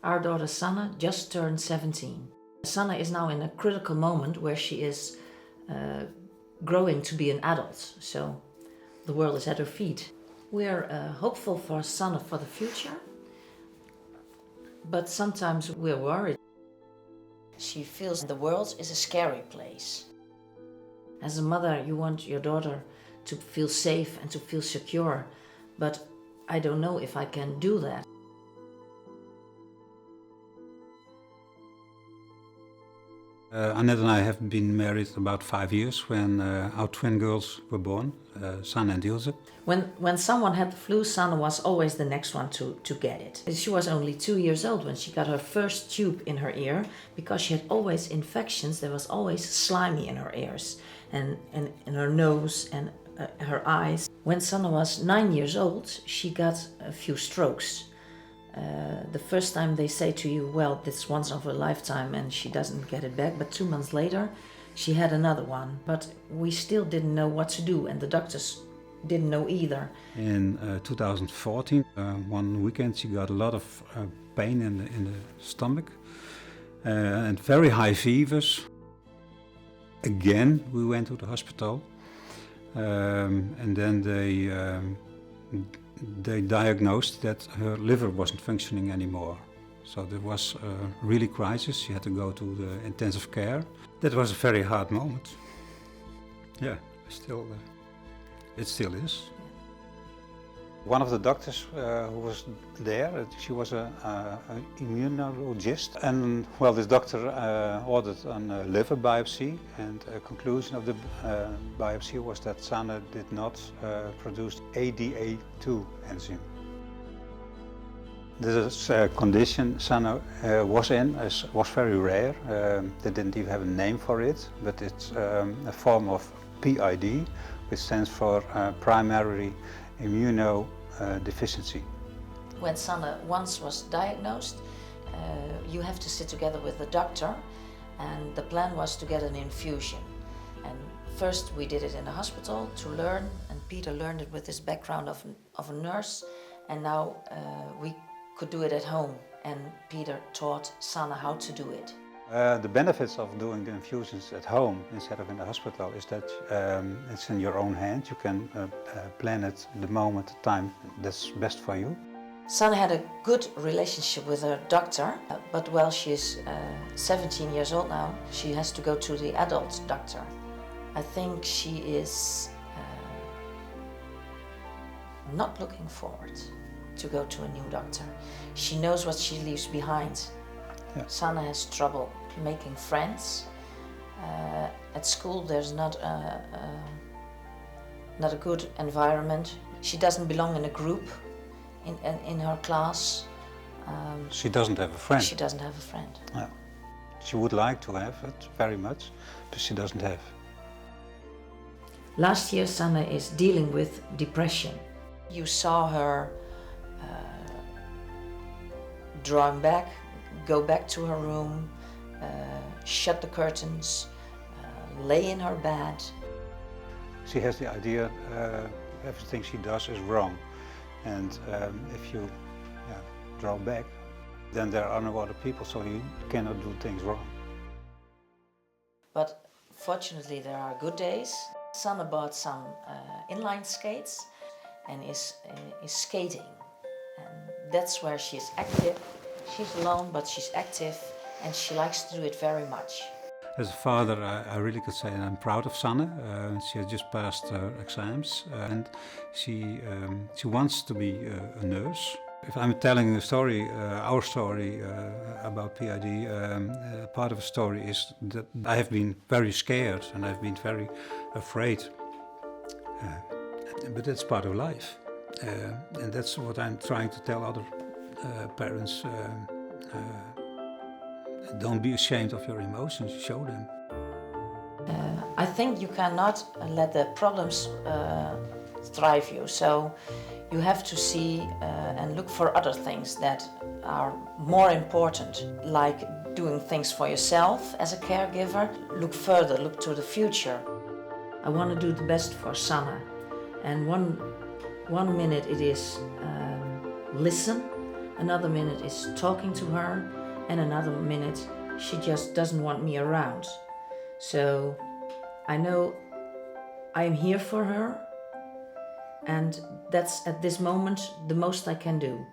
Our daughter Sanne just turned 17. Sanne is now in a critical moment where she is growing to be an adult, so the world is at her feet. We are hopeful for Sanne for the future, but sometimes we're worried. She feels the world is a scary place. As a mother, you want your daughter to feel safe and to feel secure, but I don't know if I can do that. Annet and I have been married about 5 years when our twin girls were born, Sanne and Ilse. When someone had the flu, Sanne was always the next one to get it. She was only 2 years old when she got her first tube in her ear. Because she had always infections, there was always slimy in her ears and in her nose and her eyes. When Sanne was 9 years old, she got a few strokes. The first time they say to you, well, this once of a lifetime and she doesn't get it back, but 2 months later she had another one. But we still didn't know what to do, and the doctors didn't know either. In 2014, one weekend she got a lot of pain in the stomach and very high fevers. Again, we went to the hospital and then they diagnosed that her liver wasn't functioning anymore. So there was a really crisis. She had to go to the intensive care. That was a very hard moment. Yeah, it still is. One of the doctors who was there, she was an immunologist, and well, this doctor ordered a liver biopsy, and a conclusion of the biopsy was that Sanne did not produce ADA2 enzyme. This condition Sanne was in was very rare. They didn't even have a name for it, but it's a form of PID, which stands for primary immunodeficiency. When Sanne once was diagnosed, you have to sit together with the doctor, and the plan was to get an infusion. And first we did it in the hospital to learn, and Peter learned it with his background of a nurse, and now we could do it at home, and Peter taught Sanne how to do it. The benefits of doing the infusions at home instead of in the hospital is that it's in your own hand. You can plan it the moment, the time that's best for you. Sanne had a good relationship with her doctor, but while she's 17 years old now, she has to go to the adult doctor. I think she is not looking forward to go to a new doctor. She knows what she leaves behind. Yeah. Sanne has trouble making friends. At school there's not a good environment. She doesn't belong in a group in her class. She doesn't have a friend. She doesn't have a friend. No. She would like to have it very much, but she doesn't have. Last year Sanne is dealing with depression. You saw her drawing back, go back to her room, shut the curtains, lay in her bed. She has the idea everything she does is wrong, and if you draw back, then there are no other people, so you cannot do things wrong. But fortunately there are good days. Sanne bought some inline skates and is skating, and that's where she is active. She's alone, but she's active, and she likes to do it very much. As a father, I really could say I'm proud of Sanne. She has just passed her exams, and she wants to be a nurse. If I'm telling a story, our story about PID, part of the story is that I have been very scared and I've been very afraid. But that's part of life, and that's what I'm trying to tell other parents. Don't be ashamed of your emotions, show them. I think you cannot let the problems drive you, so you have to see and look for other things that are more important, like doing things for yourself as a caregiver. Look further, look to the future. I want to do the best for Sanne, and one minute it is listen another minute is talking to her, and another minute she just doesn't want me around. So I know I'm here for her, and that's at this moment the most I can do.